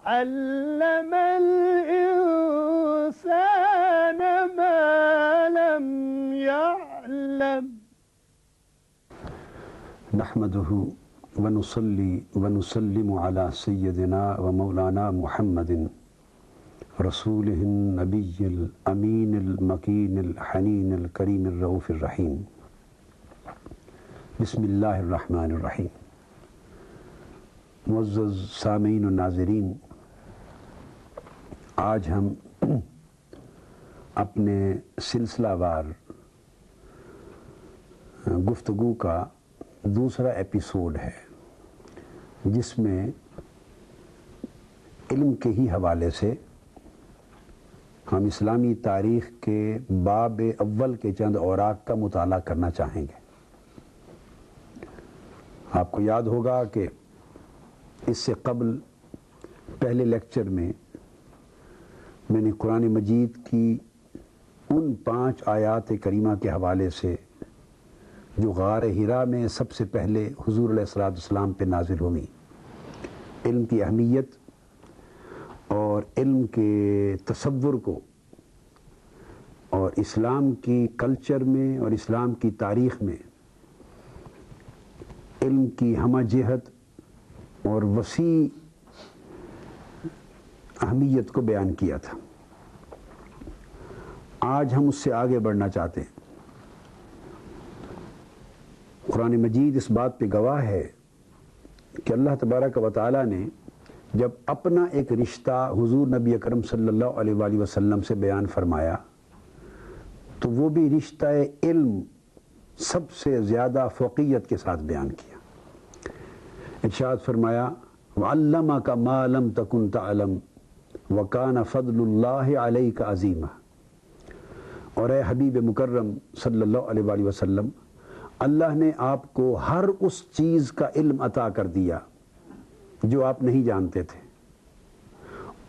علم الإنسان ما لم يعلم نحمده ونصلي ونسلم على سيدنا ومولانا محمد رسوله النبي الأمين المكين الحنين الكريم الرؤوف الرحيم بسم اللہ الرحمن الرحیم۔ معزز سامعین و ناظرین، آج ہم اپنے سلسلہ وار گفتگو کا دوسرا ایپیسوڈ ہے، جس میں علم کے ہی حوالے سے ہم اسلامی تاریخ کے باب اول کے چند اوراق کا مطالعہ کرنا چاہیں گے۔ آپ کو یاد ہوگا کہ اس سے قبل پہلے لیکچر میں نے قرآن مجید کی ان 5 آیات کریمہ کے حوالے سے جو غار حرا میں سب سے پہلے حضور علیہ السلام پہ نازل ہوئی، علم کی اہمیت اور علم کے تصور کو، اور اسلام کی کلچر میں اور اسلام کی تاریخ میں علم کی ہمہ جہت اور وسیع اہمیت کو بیان کیا تھا۔ آج ہم اس سے آگے بڑھنا چاہتے ہیں۔ قرآن مجید اس بات پہ گواہ ہے کہ اللہ تبارک و تعالیٰ نے جب اپنا ایک رشتہ حضور نبی اکرم صلی اللہ علیہ وآلہ وسلم سے بیان فرمایا، تو وہ بھی رشتہ علم سب سے زیادہ فوقیت کے ساتھ بیان کیا۔ ارشاد فرمایا وَعَلَّمَكَ مَا لَمْ تَكُنْ تَعْلَمْ وَكَانَ فَضْلُ اللَّهِ عَلَيْكَ عَظِيمًا۔ اور اے حبیب مکرم صلی اللہ علیہ وآلہ وسلم، اللہ نے آپ کو ہر اس چیز کا علم عطا کر دیا جو آپ نہیں جانتے تھے،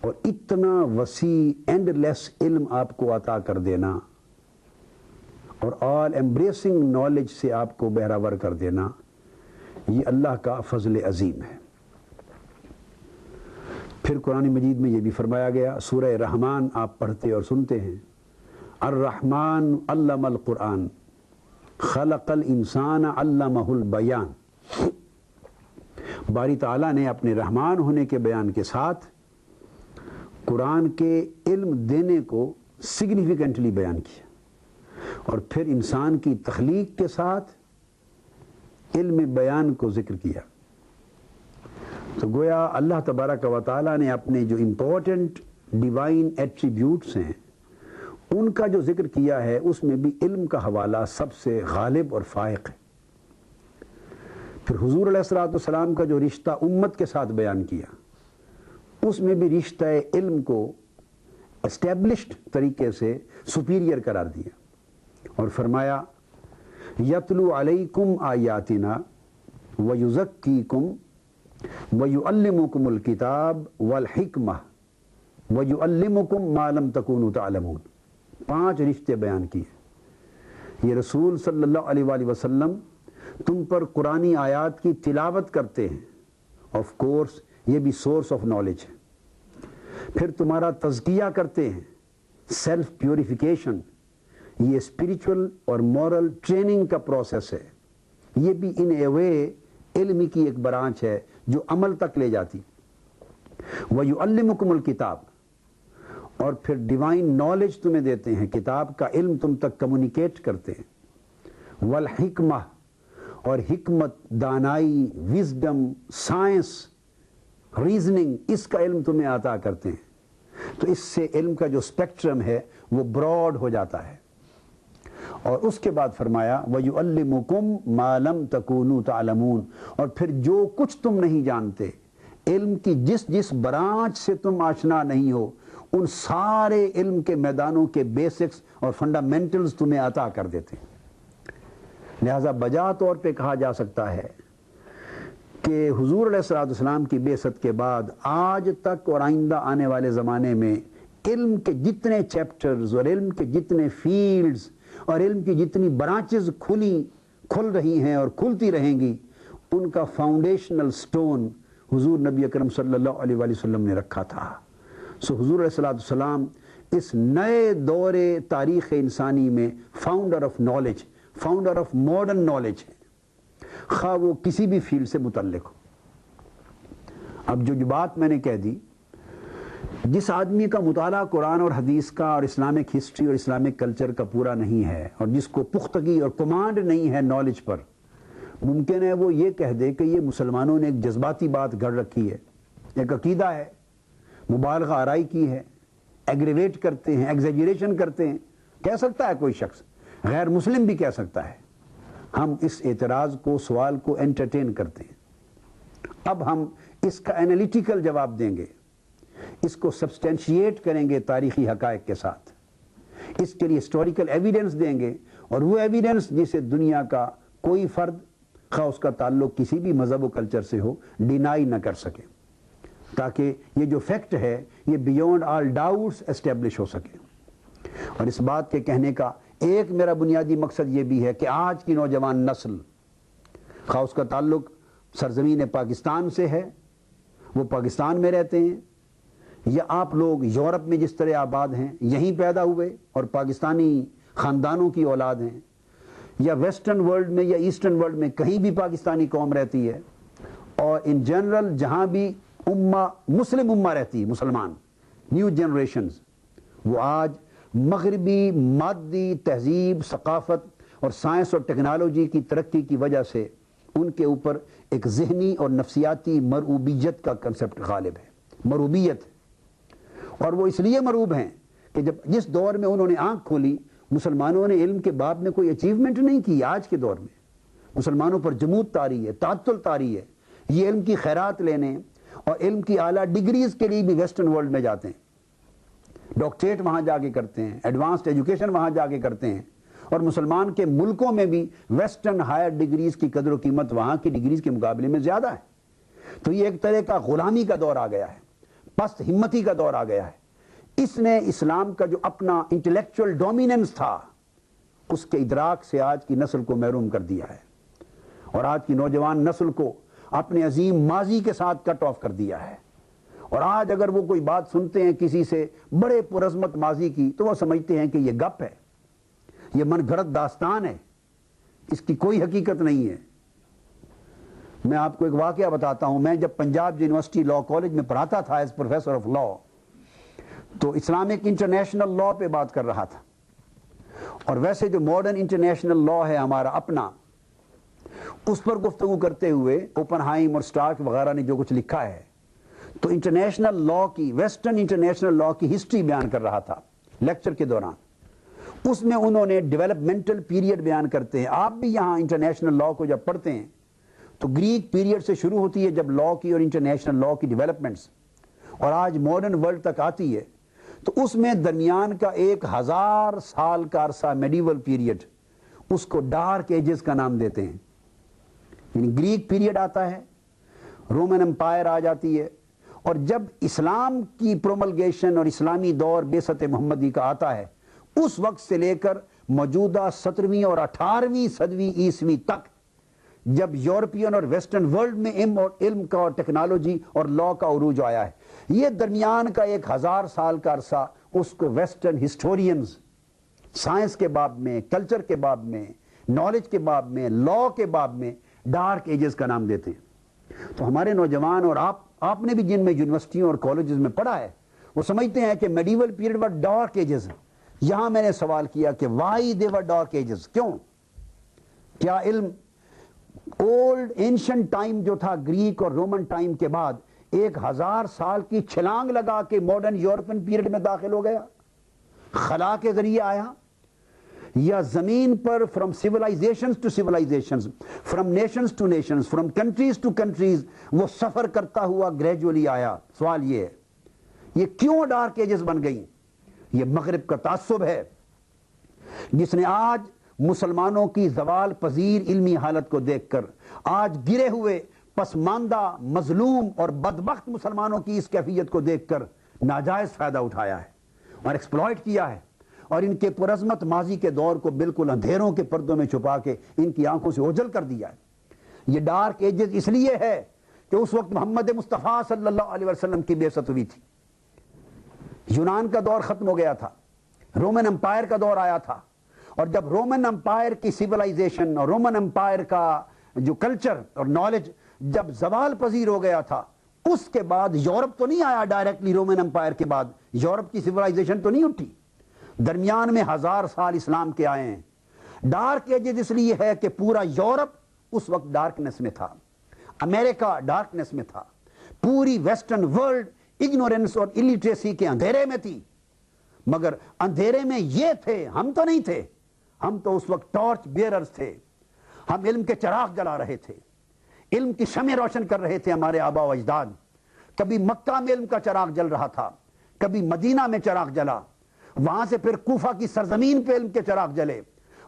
اور اتنا وسیع اینڈ لیس علم آپ کو عطا کر دینا اور آل ایمبریسنگ نالج سے آپ کو بہراور کر دینا، یہ اللہ کا فضل عظیم ہے۔ پھر قرآن مجید میں یہ بھی فرمایا گیا، سورہ رحمان آپ پڑھتے اور سنتے ہیں، الرحمن علم القرآن خلق الانسان علمہ البیان۔ باری تعالیٰ نے اپنے رحمان ہونے کے بیان کے ساتھ قرآن کے علم دینے کو سگنیفیکنٹلی بیان کیا، اور پھر انسان کی تخلیق کے ساتھ علم بیان کو ذکر کیا۔ تو گویا اللہ تبارک و تعالیٰ نے اپنے جو امپورٹنٹ ڈیوائن ایٹریبیوٹس ہیں ان کا جو ذکر کیا ہے، اس میں بھی علم کا حوالہ سب سے غالب اور فائق ہے۔ پھر حضور علیہ السلام کا جو رشتہ امت کے ساتھ بیان کیا، اس میں بھی رشتہ علم کو اسٹیبلشڈ طریقے سے سپیریئر قرار دیا، اور فرمایا یتلو علیکم آیاتنا ویزکیکم ویعلمکم الکتاب والحکمہ ویعلمکم ما لم تکونوا تعلمون۔ 5 رشتے بیان کیے۔ یہ رسول صلی اللہ علیہ وآلہ وسلم تم پر قرآنی آیات کی تلاوت کرتے ہیں، آف کورس یہ بھی سورس آف نالج ہے۔ پھر تمہارا تزکیہ کرتے ہیں، سیلف پیوریفیکیشن، یہ اسپریچول اور مورل ٹریننگ کا پروسیس ہے۔ یہ بھی ان اے وے علم کی ایک برانچ ہے جو عمل تک لے جاتی۔ وَيُعَلِّمُكُمُ الْكِتاب، اور پھر ڈیوائن نالج تمہیں دیتے ہیں، کتاب کا علم تم تک کمیونیکیٹ کرتے ہیں۔ والحکمہ، اور حکمت، دانائی، وزڈم، سائنس، ریزننگ، اس کا علم تمہیں عطا کرتے ہیں۔ تو اس سے علم کا جو اسپیکٹرم ہے وہ براڈ ہو جاتا ہے۔ اور اس کے بعد فرمایا وَيُعَلِّمُكُمْ مَا لَمْ تَكُونُوا تَعْلَمُونَ، اور پھر جو کچھ تم نہیں جانتے، علم کی جس برانچ سے تم آشنا نہیں ہو، ان سارے علم کے میدانوں کے بیسکس اور فنڈامنٹلز تمہیں عطا کر دیتے ہیں۔ لہذا بجا طور پہ کہا جا سکتا ہے کہ حضور علیہ السلام کی بعثت کے بعد آج تک اور آئندہ آنے والے زمانے میں علم کے جتنے چیپٹرز اور علم کے جتنے فیلڈز اور علم کی جتنی برانچز کھل رہی ہیں اور کھلتی رہیں گی، ان کا فاؤنڈیشنل سٹون حضور نبی اکرم صلی اللہ علیہ وآلہ وسلم نے رکھا تھا۔ سو حضور علیہ الصلوۃ والسلام اس نئے دور تاریخ انسانی میں founder of knowledge, founder of modern knowledge ہے، خواہ وہ کسی بھی فیلڈ سے متعلق ہو۔ اب جو بات میں نے کہہ دی، جس آدمی کا مطالعہ قرآن اور حدیث کا اور اسلامک ہسٹری اور اسلامک کلچر کا پورا نہیں ہے، اور جس کو پختگی اور کمانڈ نہیں ہے نالج پر، ممکن ہے وہ یہ کہہ دے کہ یہ مسلمانوں نے ایک جذباتی بات گھڑ رکھی ہے، ایک عقیدہ ہے، مبالغہ آرائی کی ہے، ایگریویٹ کرتے ہیں، ایگزیجریشن کرتے ہیں، کہہ سکتا ہے کوئی شخص، غیر مسلم بھی کہہ سکتا ہے۔ ہم اس اعتراض کو، سوال کو انٹرٹین کرتے ہیں۔ اب ہم اس کا انالیٹیکل جواب دیں گے، اس کو سبسٹینشیٹ کریں گے تاریخی حقائق کے ساتھ، اس کے لیے ہسٹوریکل ایویڈنس دیں گے، اور وہ ایویڈنس جسے دنیا کا کوئی فرد، خواہ اس کا تعلق کسی بھی مذہب و کلچر سے ہو، ڈینائی نہ کر سکے، تاکہ یہ جو فیکٹ ہے یہ بیونڈ آل ڈاؤٹس اسٹیبلش ہو سکے۔ اور اس بات کے کہنے کا ایک میرا بنیادی مقصد یہ بھی ہے کہ آج کی نوجوان نسل، خواہ اس کا تعلق سرزمین پاکستان سے ہے، وہ پاکستان میں رہتے ہیں، یا آپ لوگ یورپ میں جس طرح آباد ہیں، یہیں پیدا ہوئے اور پاکستانی خاندانوں کی اولاد ہیں، یا ویسٹرن ورلڈ میں یا ایسٹرن ورلڈ میں کہیں بھی پاکستانی قوم رہتی ہے، اور ان جنرل جہاں بھی مسلم امہ رہتی ہے، مسلمان نیو جنریشنز، وہ آج مغربی مادی تہذیب، ثقافت اور سائنس اور ٹیکنالوجی کی ترقی کی وجہ سے ان کے اوپر ایک ذہنی اور نفسیاتی مرعوبیت کا کنسپٹ غالب ہے، مرعوبیت، اور وہ اس لیے مرعوب ہیں کہ جس دور میں انہوں نے آنکھ کھولی، مسلمانوں نے علم کے باب میں کوئی اچیومنٹ نہیں کی۔ آج کے دور میں مسلمانوں پر جمود طاری ہے، تعطل طاری ہے، یہ علم کی خیرات لینے اور علم کی اعلیٰ ڈگریز کے لیے بھی ویسٹرن ورلڈ میں جاتے ہیں، ڈاکٹریٹ وہاں جا کے کرتے ہیں، ایڈوانسڈ ایجوکیشن وہاں جا کے کرتے ہیں، اور مسلمان کے ملکوں میں بھی ویسٹرن ہائر ڈگریز کی قدر و قیمت وہاں کی ڈگریز کے مقابلے میں زیادہ ہے۔ تو یہ ایک طرح کا غلامی کا دور آ گیا ہے، پست ہمتی کا دور آ گیا ہے۔ اس نے اسلام کا جو اپنا انٹلیکچوئل ڈومیننس تھا، اس کے ادراک سے آج کی نسل کو محروم کر دیا ہے، اور آج کی نوجوان نسل کو اپنے عظیم ماضی کے ساتھ کٹ آف کر دیا ہے۔ اور آج اگر وہ کوئی بات سنتے ہیں کسی سے بڑے پرعظمت ماضی کی، تو وہ سمجھتے ہیں کہ یہ گپ ہے، یہ من گھڑت داستان ہے، اس کی کوئی حقیقت نہیں ہے۔ میں آپ کو ایک واقعہ بتاتا ہوں۔ میں جب پنجاب یونیورسٹی لاء کالج میں پڑھاتا تھا ایز پروفیسر آف لاء، تو اسلامک انٹرنیشنل لاء پہ بات کر رہا تھا، اور ویسے جو ماڈرن انٹرنیشنل لاء ہے ہمارا اپنا، اس پر گفتگو کرتے ہوئے اوپن ہائم اور سٹارک وغیرہ نے جو کچھ لکھا ہے، تو انٹرنیشنل لاء کی، ویسٹرن انٹرنیشنل لاء کی ہسٹری بیان کر رہا تھا لیکچر کے دوران۔ اس میں انہوں نے ڈیولپمنٹل پیریڈ بیان کرتے ہیں۔ آپ بھی یہاں انٹرنیشنل لاء کو جب پڑھتے ہیں تو گریک پیریڈ سے شروع ہوتی ہے، جب لاء کی اور انٹرنیشنل لاء کی ڈیولپمنٹس، اور آج ماڈرن ورلڈ تک آتی ہے، تو اس میں درمیان کا 1000 سال کا عرصہ میڈیول پیریڈ، اس کو ڈارک ایجز کا نام دیتے ہیں۔ یعنی گریک پیریڈ آتا ہے، رومن امپائر آ جاتی ہے، اور جب اسلام کی پروملگیشن اور اسلامی دور بعثت محمدی کا آتا ہے، اس وقت سے لے کر موجودہ 17ویں اور 18ویں صدی عیسوی تک، جب یورپین اور ویسٹرن ورلڈ میں علم کا اور ٹیکنالوجی اور لاء کا عروج آیا ہے، یہ درمیان کا 1000 سال کا عرصہ، اس کو ویسٹرن ہسٹورینز سائنس کے باب میں، کلچر کے باب میں، نالج کے باب میں، لاء کے باب میں ڈارک ایجز کا نام دیتے ہیں۔ تو ہمارے نوجوان اور آپ نے بھی جن میں یونیورسٹیوں اور کالجز میں پڑھا ہے، وہ سمجھتے ہیں کہ medieval period were dark ages. یہاں میں نے سوال کیا کہ why they were dark ages, کیوں؟ کیا علم اولڈ اینشنٹ ٹائم جو تھا گریک اور رومن ٹائم کے بعد 1000 سال کی چھلانگ لگا کے ماڈرن یورپین پیریڈ میں داخل ہو گیا، خلا کے ذریعے آیا، یا زمین پر from civilisations to civilisations, from nations to nations, from countries to countries, وہ سفر کرتا ہوا گریجولی آیا؟ سوال یہ ہے، یہ کیوں ڈارک ایجز بن گئی؟ یہ مغرب کا تعصب ہے، جس نے آج مسلمانوں کی زوال پذیر علمی حالت کو دیکھ کر، آج گرے ہوئے پسماندہ، مظلوم اور بدبخت مسلمانوں کی اس کیفیت کو دیکھ کر ناجائز فائدہ اٹھایا ہے اور ایکسپلائٹ کیا ہے، اور ان کے پرعظمت ماضی کے دور کو بالکل اندھیروں کے پردوں میں چھپا کے ان کی آنکھوں سے اوجھل کر دیا ہے۔ یہ ڈارک ایجز اس لیے ہے کہ اس وقت محمد مصطفیٰ صلی اللہ علیہ وسلم کی بعثت ہوئی تھی، یونان کا دور ختم ہو گیا تھا، رومن امپائر کا دور آیا تھا، اور جب رومن امپائر کی سیولائزیشن اور رومن امپائر کا جو کلچر اور نالج جب زوال پذیر ہو گیا تھا، اس کے بعد یورپ تو نہیں آیا ڈائریکٹلی، رومن امپائر کے بعد یورپ کی سیولائزیشن تو نہیں اٹھی، درمیان میں 1000 سال اسلام کے آئے ہیں۔ ڈارک ایجز اس لیے ہے کہ پورا یورپ اس وقت ڈارکنس میں تھا، امریکہ ڈارکنس میں تھا، پوری ویسٹرن ورلڈ اگنورنس اور الٹریسی کے اندھیرے میں تھی، مگر اندھیرے میں یہ تھے، ہم تو نہیں تھے، ہم تو اس وقت ٹارچ بیئررز تھے، ہم علم کے چراغ جلا رہے تھے، علم کی شمع روشن کر رہے تھے ہمارے آبا و اجداد۔ کبھی مکہ میں علم کا چراغ جل رہا تھا، کبھی مدینہ میں چراغ جلا، وہاں سے پھر کوفہ کی سرزمین پہ علم کے چراغ جلے،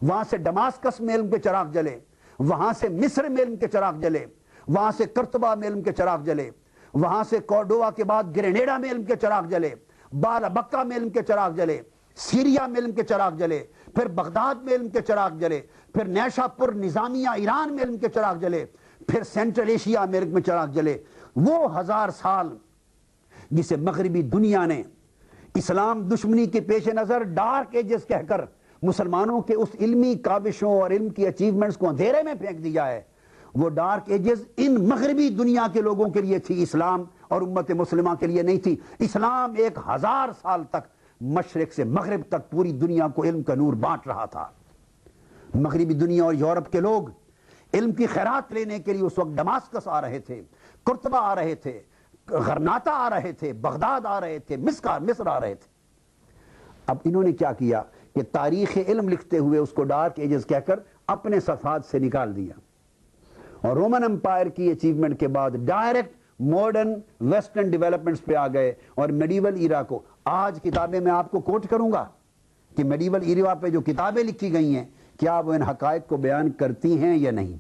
وہاں سے دماسکس میں علم کے چراغ جلے، وہاں سے مصر میں علم کے چراغ جلے، وہاں سے قرطبہ میں علم کے چراغ جلے، وہاں سے کورڈووا کے بعد گرینیڈا میں علم کے چراغ جلے، بال بکہ میں علم کے چراغ جلے، سیریا میں علم کے چراغ جلے، پھر بغداد میں علم کے چراغ جلے، پھر نیشا پور نظامیہ ایران میں علم کے چراغ جلے، پھر سینٹرل ایشیا میں علم کے چراغ جلے۔ وہ 1000 سال جسے مغربی دنیا نے اسلام دشمنی کے پیش نظر ڈارک ایجز کہہ کر مسلمانوں کے اس علمی کاوشوں اور علم کی اچیومنٹس کو اندھیرے میں پھینک دیا ہے، وہ ڈارک ایجز ان مغربی دنیا کے لوگوں کے لیے تھی، اسلام اور امت مسلمہ کے لیے نہیں تھی۔ اسلام 1000 سال تک مشرق سے مغرب تک پوری دنیا کو علم کا نور بانٹ رہا تھا۔ مغربی دنیا اور یورپ کے لوگ علم کی خیرات لینے کے لیے اس وقت دماسکس آ رہے تھے، قرطبہ آ رہے تھے، غرناطہ آ رہے تھے، بغداد آ رہے تھے، مصر آ رہے تھے۔ اب انہوں نے کیا کیا کہ تاریخ علم لکھتے ہوئے اس کو ڈارک ایجز کہہ کر اپنے صفحات سے نکال دیا، اور رومن امپائر کی اچیومنٹ کے بعد ڈائریکٹ ماڈرن ویسٹرن ڈیولپمنٹس پہ آ گئے، اور میڈیول ایرا کو آج کتابیں میں آپ کو کوٹ کروں گا کہ میڈیول ایرا پہ جو کتابیں لکھی گئی ہیں کیا وہ ان حقائق کو بیان کرتی ہیں یا نہیں۔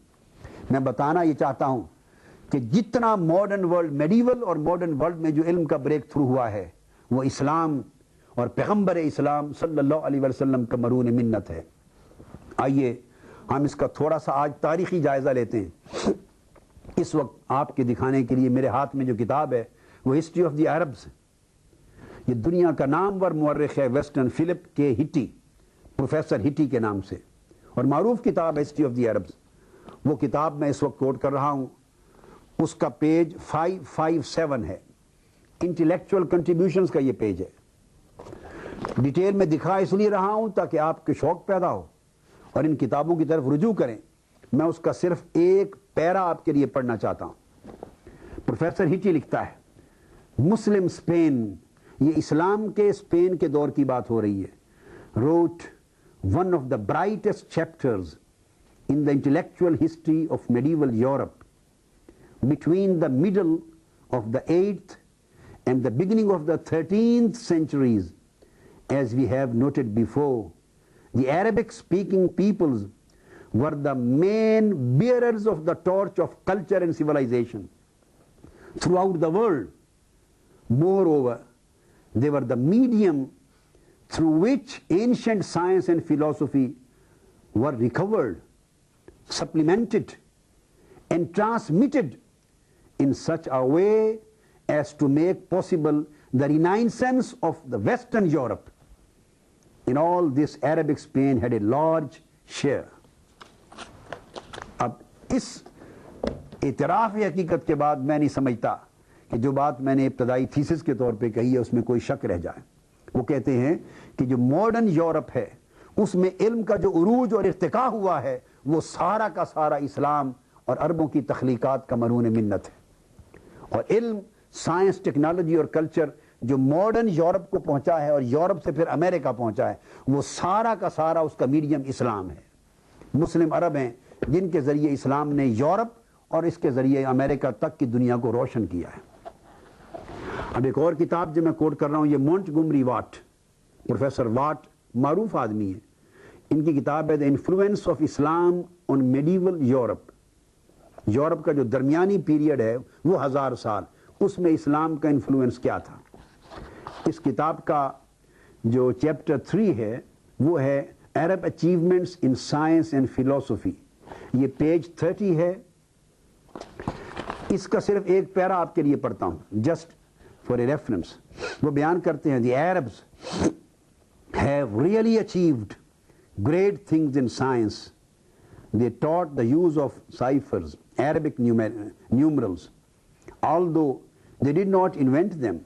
میں بتانا یہ چاہتا ہوں کہ جتنا ماڈرن ورلڈ، میڈیول اور ماڈرن ورلڈ میں جو علم کا بریک تھرو ہوا ہے وہ اسلام اور پیغمبر اسلام صلی اللہ علیہ وسلم کا مرہون منت ہے۔ آئیے ہم اس کا تھوڑا سا آج تاریخی جائزہ لیتے ہیں۔ اس وقت آپ کے دکھانے کے لیے میرے ہاتھ میں جو کتاب ہے وہ ہسٹری آف دی عربز، یہ دنیا کا نامور مورخ ہے ویسٹرن فلپ کے ہٹی، پروفیسر ہٹی کے نام سے، اور معروف کتاب ہسٹری آف دی عربز۔ وہ کتاب میں اس وقت کوٹ کر رہا ہوں، اس کا پیج 557 ہے، انٹلیکچوئل کنٹریبیوشنز کا یہ پیج ہے۔ ڈیٹیل میں دکھا اس لیے رہا ہوں تاکہ آپ کے شوق پیدا ہو اور ان کتابوں کی طرف رجوع کریں۔ میں اس کا صرف ایک پیرا آپ کے لیے پڑھنا چاہتا ہوں۔ پروفیسر ہٹی لکھتا ہے، مسلم اسپین، یہ اسلام کے اسپین کے دور کی بات ہو رہی ہے، wrote one of the brightest chapters in the intellectual history of medieval Europe between the middle of the 8th and the beginning of the 13th centuries. As we have noted before, the Arabic-speaking peoples were the main bearers of the torch of culture and civilization throughout the world. Moreover, they were the medium through which ancient science and philosophy were recovered, supplemented, and transmitted in such a way as to make possible the renaissance of the Western Europe. In all this, Arabic Spain had a large share. اب اس اعتراف حقیقت کے بعد میں نہیں سمجھتا کہ جو بات میں نے ابتدائی تھیسس کے طور پہ کہی ہے اس میں کوئی شک رہ جائے۔ وہ کہتے ہیں کہ جو ماڈرن یورپ ہے اس میں علم کا جو عروج اور ارتقاء ہوا ہے وہ سارا کا سارا اسلام اور عربوں کی تخلیقات کا مرہون منت ہے، اور علم، سائنس، ٹیکنالوجی اور کلچر جو ماڈرن یورپ کو پہنچا ہے اور یورپ سے پھر امریکہ پہنچا ہے وہ سارا کا سارا اس کا میڈیم اسلام ہے۔ مسلم عرب ہیں جن کے ذریعے اسلام نے یورپ اور اس کے ذریعے امریکہ تک کی دنیا کو روشن کیا ہے۔ اب ایک اور کتاب جو میں کوٹ کر رہا ہوں، یہ مونٹگومری واٹ، پروفیسر واٹ معروف آدمی ہے، ان کی کتاب ہے the influence of Islam on medieval Europe. Europe کا جو درمیانی پیریڈ ہے وہ 1000 سال، اس میں اسلام کا انفلوئنس کیا تھا۔ اس کتاب کا جو چیپٹر 3 ہے وہ ہے Arab achievements in science and philosophy, یہ پیج 30 ہے۔ اس کا صرف ایک پیرا آپ کے لیے پڑھتا ہوں جسٹ فار اے ریفرنس. وہ بیان کرتے ہیں the Arabs have really achieved great things in science. They taught the use of ciphers, Arabic numerals, although they did not invent them,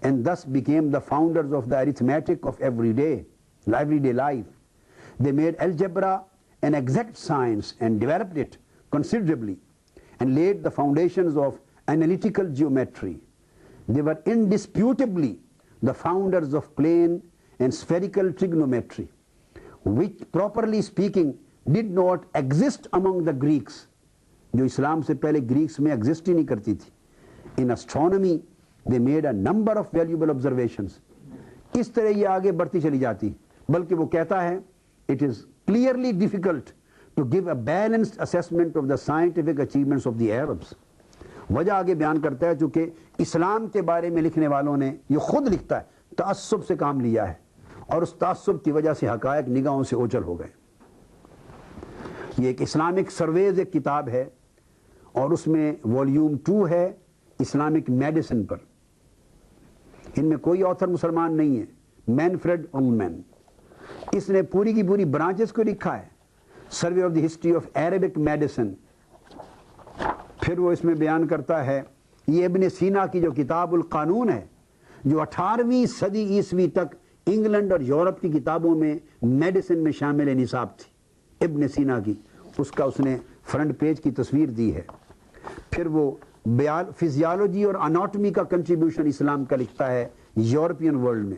and thus became the founders of the arithmetic of everyday life. They made algebra an exact science and developed it considerably and laid the foundations of analytical geometry. They were indisputably the founders of plane and spherical trigonometry, which properly speaking did not exist among the Greeks, جو اسلام سے پہلے Greeks میں exist ہی نہیں کرتی تھی. In astronomy they made a number of valuable observations. اس طرح یہ آگے بڑھتی چلی جاتی, بلکہ وہ کہتا ہے it is clearly difficult to give a balanced assessment of the scientific achievements of the Arabs. وجہ آگے بیان کرتا ہے چونکہ اسلام کے بارے میں لکھنے والوں نے, یہ خود لکھتا ہے, تعصب سے کام لیا ہے اور اس تعصب کی وجہ سے حقائق نگاہوں سے اوجھل ہو گئے. یہ ایک اسلامک سرویز ایک کتاب ہے اور اس میں والیوم 2 ہے اسلامک میڈیسن پر. ان میں کوئی آتھر مسلمان نہیں ہے, مینفریڈ اولمین. اس نے پوری کی پوری برانچز کو لکھا ہے, survey of the history of Arabic medicine. پھر وہ اس میں بیان کرتا ہے, یہ ابن سینا کی جو کتاب القانون ہے جو 18ویں صدی عیسوی تک انگلینڈ اور یورپ کی کتابوں میں میڈیسن میں شامل نصاب تھی, ابن سینا کی, اس کا اس نے فرنٹ پیج کی تصویر دی ہے. پھر وہ فزیالوجی اور اناٹمی کا کنٹریبیوشن اسلام کا لکھتا ہے یورپین ورلڈ میں.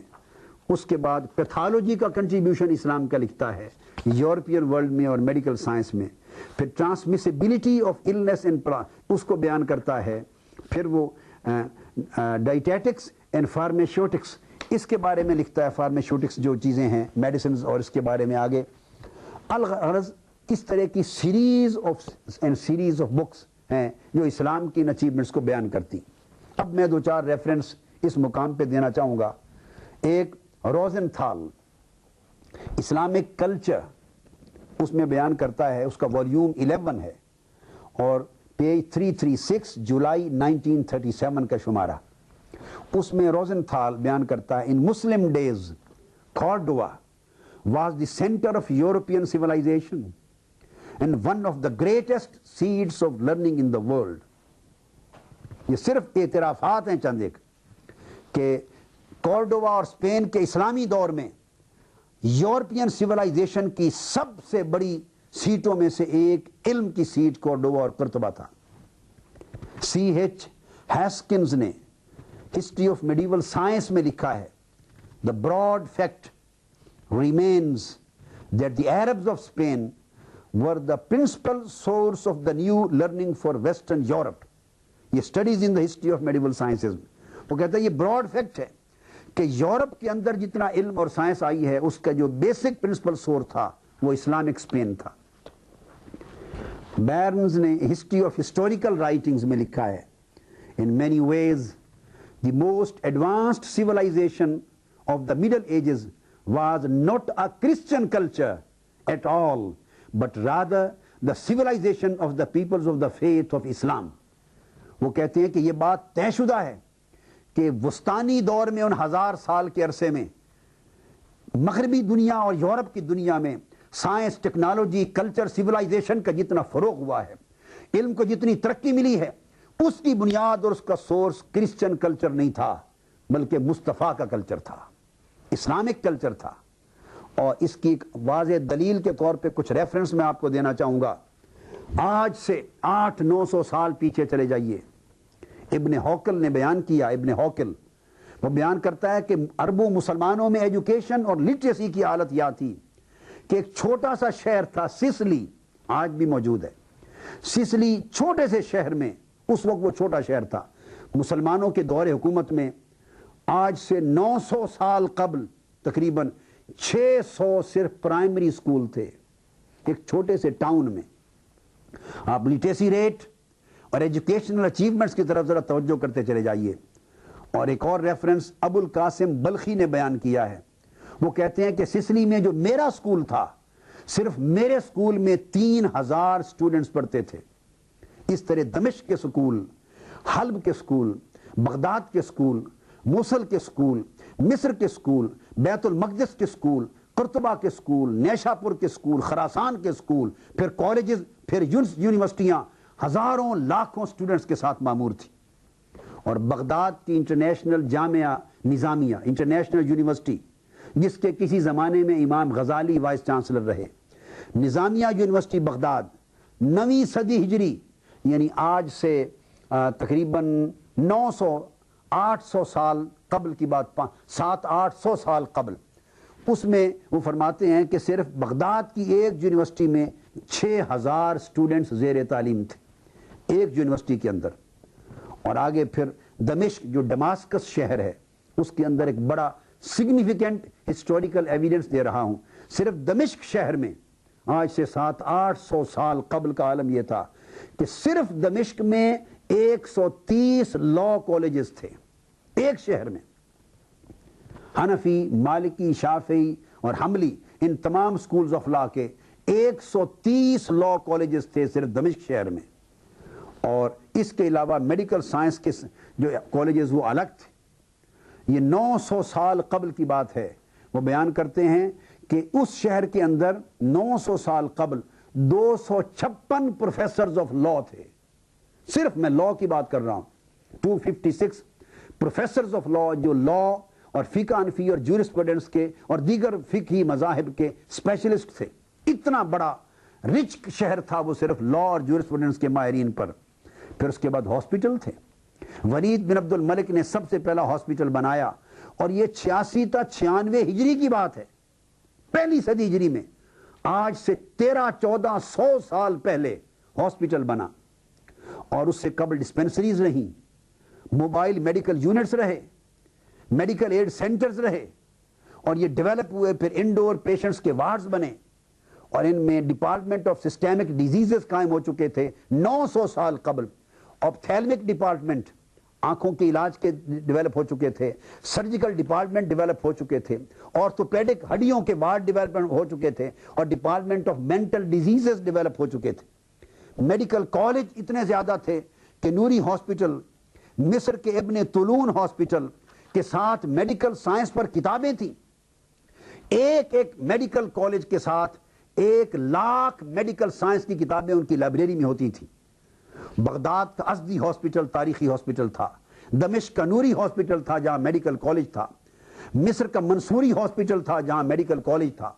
اس کے بعد پیتھالوجی کا کنٹریبیوشن اسلام کا لکھتا ہے یورپین ورلڈ میں اور میڈیکل سائنس میں. پھر ٹرانسمیسیبلٹی آف النس اینڈ اس کو بیان کرتا ہے. پھر وہ ڈائٹیٹکس اینڈ فارمیسیوٹکس اس کے بارے میں لکھتا ہے, فارمیسیوٹکس جو چیزیں ہیں میڈیسنز, اور اس کے بارے میں آگے الغرض اس طرح کی سیریز آف بکس ہیں جو اسلام کی اچیومنٹس کو بیان کرتی. اب میں 2-4 ریفرنس اس مقام پہ دینا چاہوں گا. ایک روزن تھال اسلامک کلچر, اس میں بیان کرتا ہے, اس کا والیوم 11 ہے اور پیج 336 جولائی 1937 کا شمارہ. اس میں روزن تھال بیان کرتا ہے, ان مسلم days کارڈوا was the center of European civilization and one of the greatest seeds of learning in the world. یہ صرف اعترافات ہیں چند ایک کہ کارڈووا اور اسپین کے اسلامی دور میں یورپین سیولائزیشن کی سب سے بڑی سیٹوں میں سے ایک علم کی سیٹ کارڈووا اور قرطبہ تھا. C.H. ہیسکنز نے ہسٹری آف میڈیول سائنس میں لکھا ہے, the broad fact remains that the Arabs of Spain were the principal source of the new learning for Western Europe. یہ studies in the history of medieval sciences. وہ کہتا ہے یہ Broad fact ہے کہ یورپ کے اندر جتنا علم اور سائنس آئی ہے اس کا جو بیسک پرنسپل سورس تھا وہ اسلامک اسپین تھا. بیرنز نے ہسٹری آف ہسٹوریکل رائٹنگز میں لکھا ہے, in many ways the most advanced civilization of the Middle Ages was not a Christian culture at all, but rather the civilization of the peoples of the faith of Islam. وہ کہتے ہیں کہ یہ بات طے شدہ ہے کہ وسطانی دور میں ان 1000 سال کے عرصے میں مغربی دنیا اور یورپ کی دنیا میں سائنس, ٹیکنالوجی, کلچر, سیولائزیشن کا جتنا فروغ ہوا ہے, علم کو جتنی ترقی ملی ہے, اس کی بنیاد اور اس کا سورس کرسچن کلچر نہیں تھا بلکہ مصطفیٰ کا کلچر تھا, اسلامک کلچر تھا. اور اس کی ایک واضح دلیل کے طور پہ کچھ ریفرنس میں آپ کو دینا چاہوں گا. آج سے 800-900 سال پیچھے چلے جائیے, ابن ہوکل نے بیان کیا. ابن ہوکل وہ بیان کرتا ہے کہ عربوں مسلمانوں میں ایجوکیشن اور لٹریسی کی حالت یہ تھی کہ ایک چھوٹا سا شہر تھا سسلی, آج بھی موجود ہے. سسلی چھوٹے سے شہر میں, اس وقت وہ چھوٹا شہر تھا, مسلمانوں کے دور حکومت میں آج سے 900 سال قبل تقریباً 600 صرف پرائمری اسکول تھے ایک چھوٹے سے ٹاؤن میں. آپ لٹریسی ریٹ اور ایجوکیشنل اچیومنٹس کی طرف ذرا توجہ کرتے چلے جائیے. اور ایک اور ریفرنس ابو القاسم بلخی نے بیان کیا ہے. وہ کہتے ہیں کہ سسلی میں جو میرا اسکول تھا, صرف میرے اسکول میں 3000 اسٹوڈنٹس پڑھتے تھے. اس طرح دمشق کے سکول، حلب کے سکول، بغداد کے سکول، موصل کے سکول، مصر کے سکول، بیت المقدس کے سکول، قرطبہ کے سکول، نیشا پور کے سکول، خراسان کے سکول، پھر کالجز، پھر یونیورسٹیاں ہزاروں لاکھوں سٹوڈنٹس کے ساتھ معمور تھی. اور بغداد کی انٹرنیشنل جامعہ نظامیہ، انٹرنیشنل یونیورسٹی، جس کے کسی زمانے میں امام غزالی وائس چانسلر رہے، نظامیہ یونیورسٹی بغداد 9ویں صدی ہجری، یعنی آج سے تقریباً 900-800 سال قبل کی بات، 700-800 سال قبل، اس میں وہ فرماتے ہیں کہ صرف بغداد کی ایک یونیورسٹی میں 6000 سٹوڈنٹس زیر تعلیم تھے، ایک یونیورسٹی کے اندر. اور آگے پھر دمشق جو ڈماسکس شہر ہے، اس کے اندر ایک بڑا سگنیفیکنٹ ہسٹوریکل ایویڈنس دے رہا ہوں. صرف دمشق شہر میں آج سے 700-800 سال قبل کا عالم یہ تھا کہ صرف دمشق میں 130 لا کالجز تھے، ایک شہر میں. حنفی، مالکی، شافعی اور حنبلی، ان تمام سکولز آف لا کے 130 لا کالجز تھے صرف دمشق شہر میں. اور اس کے علاوہ میڈیکل سائنس کے جو کالجز وہ الگ تھے. یہ 900 سال قبل کی بات ہے. وہ بیان کرتے ہیں کہ اس شہر کے اندر 900 سال قبل 256 پروفیسرز آف لا تھے. صرف میں لا کی بات کر رہا ہوں. 256 پروفیسرز آف لا جو لا اور فقہ حنفی اور جورسپروڈنس کے اور دیگر فقہی مذاہب کے اسپیشلسٹ تھے. اتنا بڑا رچ شہر تھا وہ صرف لا اور جورسپروڈنس کے ماہرین پر. پھر اس کے بعد ہاسپٹل تھے. ولید بن عبد الملک نے سب سے پہلا ہاسپٹل بنایا، اور یہ 86 تا 96 ہجری کی بات ہے، پہلی صدی ہجری میں. آج سے 1300-1400 سال پہلے ہاسپٹل بنا. اور اس سے قبل ڈسپینسریز رہیں، موبائل میڈیکل یونٹس رہے، میڈیکل ایڈ سینٹرز رہے، اور یہ ڈیولپ ہوئے. پھر انڈور پیشنٹس کے وارڈز بنے، اور ان میں ڈپارٹمنٹ آف سسٹیمک ڈیزیزز قائم ہو چکے تھے 900 سال قبل. آپتھیلمک ڈپارٹمنٹ، آنکھوں کے علاج کے ڈیولپ ہو چکے تھے. سرجیکل ڈپارٹمنٹ ڈیولپ ہو چکے تھے. آرتھوپیڈک ہڈیوں کے وارڈ ڈیولپمنٹ ہو چکے تھے. اور department of mental diseases develop ہو چکے تھے. میڈیکل کالج اتنے زیادہ تھے کہ نوری ہاسپٹل، مصر کے ابن طولون ہاسپٹل کے ساتھ میڈیکل سائنس پر کتابیں تھیں. ایک میڈیکل کالج کے ساتھ 1,00,000 میڈیکل سائنس کی کتابیں ان کی لائبریری میں ہوتی تھیں. بغداد کا ازدی ہاسپٹل تاریخی ہاسپٹل تھا. دمشق کا نوری ہاسپٹل تھا جہاں میڈیکل کالج تھا. مصر کا منصوری ہاسپٹل تھا جہاں میڈیکل کالج تھا.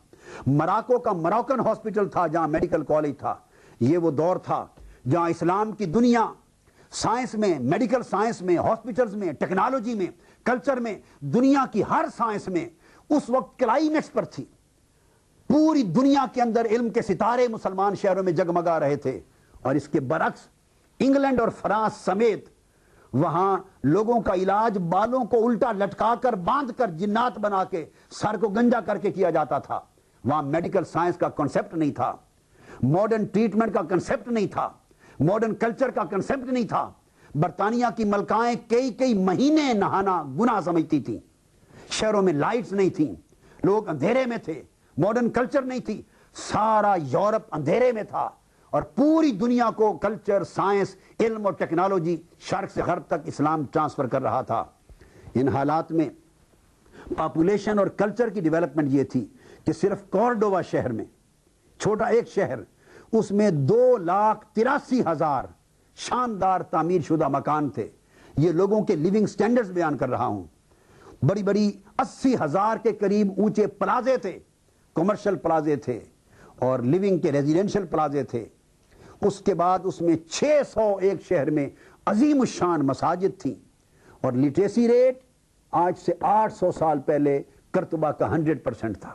مراکو کا مراکن ہاسپٹل تھا جہاں میڈیکل کالج تھا. یہ وہ دور تھا جہاں اسلام کی دنیا سائنس میں، میڈیکل سائنس میں، ہاسپٹلز میں، ٹیکنالوجی میں، کلچر میں، دنیا کی ہر سائنس میں اس وقت کلائمیکس پر تھی. پوری دنیا کے اندر علم کے ستارے مسلمان شہروں میں جگمگا رہے تھے. اور اس کے برعکس انگلینڈ اور فرانس سمیت وہاں لوگوں کا علاج بالوں کو الٹا لٹکا کر، باندھ کر، جنات بنا کے، سر کو گنجا کر کے کیا جاتا تھا. وہاں میڈیکل سائنس کا کنسپٹ نہیں تھا، ماڈرن ٹریٹمنٹ کا کنسپٹ نہیں تھا، ماڈرن کلچر کا کنسپٹ نہیں تھا. برطانیہ کی ملکائیں کئی مہینے نہانا گناہ سمجھتی تھیں. شہروں میں لائٹس نہیں تھیں، لوگ اندھیرے میں تھے، ماڈرن کلچر نہیں تھی. سارا یورپ اندھیرے میں تھا، اور پوری دنیا کو کلچر، سائنس، علم اور ٹیکنالوجی شرق سے غرب تک اسلام ٹرانسفر کر رہا تھا. ان حالات میں پاپولیشن اور کلچر کی ڈیولپمنٹ یہ تھی کہ صرف کورڈووا شہر میں، چھوٹا ایک شہر، اس میں 2,83,000 شاندار تعمیر شدہ مکان تھے. یہ لوگوں کے لیونگ سٹینڈرز بیان کر رہا ہوں. بڑی 80,000 کے قریب اونچے پلازے تھے، کمرشل پلازے تھے اور لیونگ کے ریزیڈنشل پلازے تھے. اس کے بعد اس میں 600 ایک شہر میں عظیم الشان مساجد تھیں. اور لٹریسی ریٹ آج سے 800 سال پہلے قرطبہ کا 100% تھا.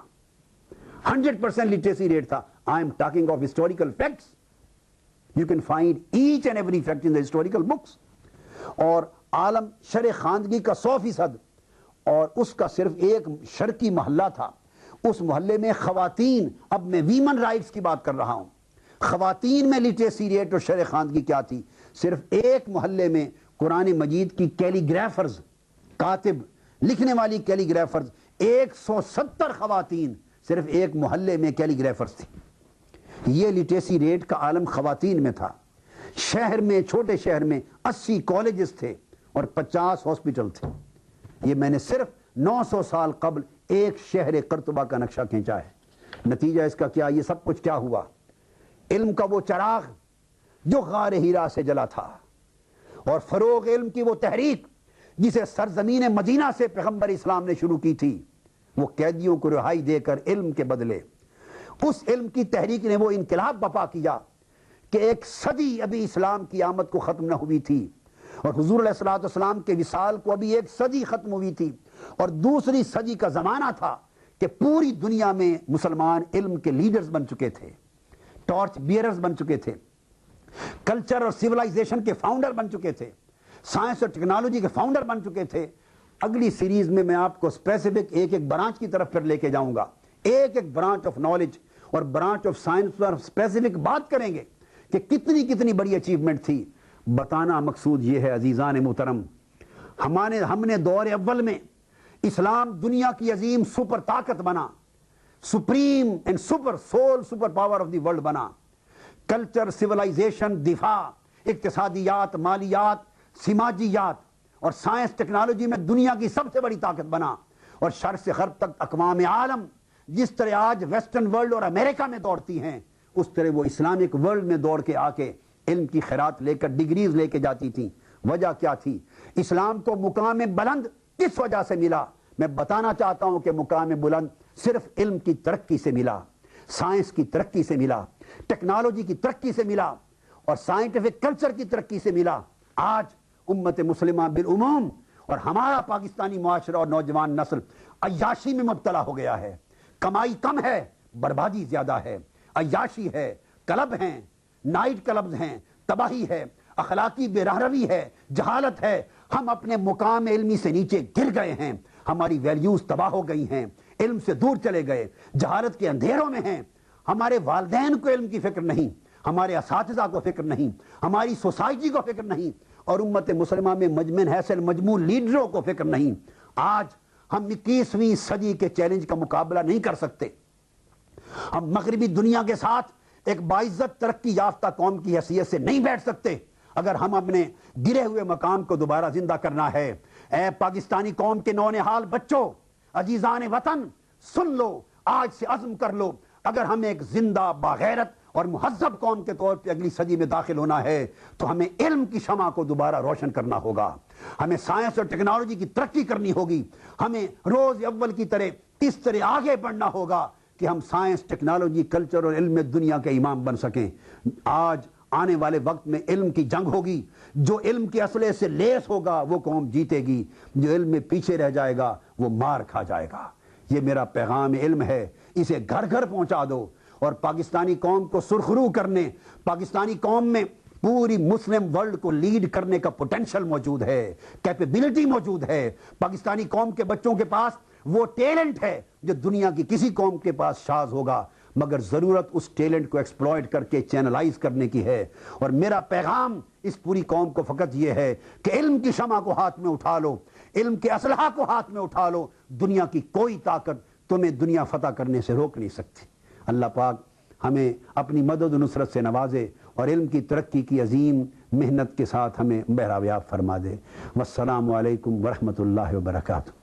100% لٹریسی ریٹ تھا. I am talking of historical facts. You can find each and every fact in the historical books. اور عالم شرع خواندگی کا 100%، اور اس کا صرف ایک شرقی محلہ تھا. اس محلے میں خواتین، اب میں ویمن رائٹس کی بات کر رہا ہوں، خواتین میں لٹریسی ریٹ اور شرع خواندگی کیا تھی. صرف ایک محلے میں قرآن مجید کی کیلی گرافرز، کاتب، لکھنے والی کیلی گرافرز، 170 خواتین صرف ایک محلے میں کیلی گرافرز تھی. یہ لٹریسی ریٹ کا عالم خواتین میں تھا. شہر میں، چھوٹے شہر میں 80 کالجز تھے اور 50 ہاسپٹل تھے. یہ میں نے صرف 900 سال قبل ایک شہر قرطبہ کا نقشہ کھینچا ہے. نتیجہ اس کا کیا؟ یہ سب کچھ کیا ہوا؟ علم کا وہ چراغ جو غار ہیرا سے جلا تھا، اور فروغ علم کی وہ تحریک جسے سرزمین مدینہ سے پیغمبر اسلام نے شروع کی تھی، وہ قیدیوں کو رہائی دے کر علم کے بدلے اس علم کی تحریک نے وہ انقلاب برپا کیا کہ ایک صدی ابھی اسلام کی آمد کو ختم نہ ہوئی تھی، اور حضور علیہ الصلوۃ والسلام کے وصال کو ابھی ایک صدی ختم ہوئی تھی، اور دوسری صدی کا زمانہ تھا کہ پوری دنیا میں مسلمان علم کے لیڈرز بن چکے تھے، ٹارچ بیئرز بن چکے تھے، کلچر اور سیولائزیشن کے فاؤنڈر بن چکے تھے، سائنس اور ٹیکنالوجی کے فاؤنڈر بن چکے تھے. اگلی سیریز میں آپ کو اسپیسیفک ایک ایک برانچ کی طرف پھر لے کے جاؤں گا، ایک ایک برانچ آف نالج اور branch of science per specific بات کریں گے کہ کتنی کتنی بڑی اچیومنٹ تھی. بتانا مقصود یہ ہے عزیزان محترم، ہم نے دور اول میں اسلام دنیا کی عظیم سپر طاقت بنا، supreme and super civil super power of the world بنا. کلچر، سیولائزیشن، دفاع، اقتصادیات، مالیات، سماجیات اور سائنس ٹیکنالوجی میں دنیا کی سب سے بڑی طاقت بنا، اور شرق سے غرب تک اقوام عالم جس طرح آج ویسٹرن ورلڈ اور امریکہ میں دوڑتی ہیں، اس طرح وہ اسلامک ورلڈ میں دوڑ کے آ کے علم کی خیرات لے کر ڈگریز لے کے جاتی تھیں. وجہ کیا تھی؟ اسلام کو مقام بلند کس وجہ سے ملا؟ میں بتانا چاہتا ہوں کہ مقام بلند صرف علم کی ترقی سے ملا، سائنس کی ترقی سے ملا، ٹیکنالوجی کی ترقی سے ملا، اور سائنٹیفک کلچر کی ترقی سے ملا. آج امت مسلمہ بالعموم اور ہمارا پاکستانی معاشرہ اور نوجوان نسل عیاشی میں مبتلا ہو گیا ہے. کمائی کم ہے، بربادی زیادہ ہے، عیاشی ہے، کلب ہیں، نائٹ کلبز ہیں، تباہی ہے، اخلاقی بے رہروی ہے، جہالت ہے. ہم اپنے مقام علمی سے نیچے گر گئے ہیں، ہماری ویلیوز تباہ ہو گئی ہیں، علم سے دور چلے گئے، جہالت کے اندھیروں میں ہیں. ہمارے والدین کو علم کی فکر نہیں، ہمارے اساتذہ کو فکر نہیں، ہماری سوسائٹی کو فکر نہیں، اور امت مسلمہ میں مجمن حیث المجموع لیڈروں کو فکر نہیں. آج ہم 21ویں صدی کے چیلنج کا مقابلہ نہیں کر سکتے. ہم مغربی دنیا کے ساتھ ایک باعزت ترقی یافتہ قوم کی حیثیت سے نہیں بیٹھ سکتے اگر ہم اپنے گرے ہوئے مقام کو دوبارہ زندہ کرنا ہے. اے پاکستانی قوم کے نونہال بچوں، عزیزان وطن، سن لو، آج سے عزم کر لو. اگر ہم ایک زندہ، باغیرت اور مہذب قوم کے طور پہ اگلی صدی میں داخل ہونا ہے تو ہمیں علم کی شمع کو دوبارہ روشن کرنا ہوگا، ہمیں سائنس اور ٹیکنالوجی کی ترقی کرنی ہوگی، ہمیں روز اول کی طرح اس طرح آگے بڑھنا ہوگا کہ ہم سائنس، ٹیکنالوجی، کلچر اور علم میں دنیا کے امام بن سکیں. آج آنے والے وقت میں علم کی جنگ ہوگی. جو علم کے اسلحے سے لیس ہوگا وہ قوم جیتے گی، جو علم میں پیچھے رہ جائے گا وہ مار کھا جائے گا. یہ میرا پیغام علم ہے، اسے گھر گھر پہنچا دو. اور پاکستانی قوم کو سرخرو کرنے، پاکستانی قوم میں پوری مسلم ورلڈ کو لیڈ کرنے کا پوٹینشل موجود ہے، کیپیبلٹی موجود ہے. پاکستانی قوم کے بچوں کے پاس وہ ٹیلنٹ ہے جو دنیا کی کسی قوم کے پاس شاذ ہوگا، مگر ضرورت اس ٹیلنٹ کو ایکسپلوئٹ کر کے چینلائز کرنے کی ہے. اور میرا پیغام اس پوری قوم کو فقط یہ ہے کہ علم کی شمع کو ہاتھ میں اٹھا لو، علم کے اسلحہ کو ہاتھ میں اٹھا لو. دنیا کی کوئی طاقت تمہیں دنیا فتح کرنے سے روک نہیں سکتی. اللہ پاک ہمیں اپنی مدد و نصرت سے نوازے اور علم کی ترقی کی عظیم محنت کے ساتھ ہمیں بہراویاب فرما دے. والسلام علیکم ورحمۃ اللہ وبرکاتہ.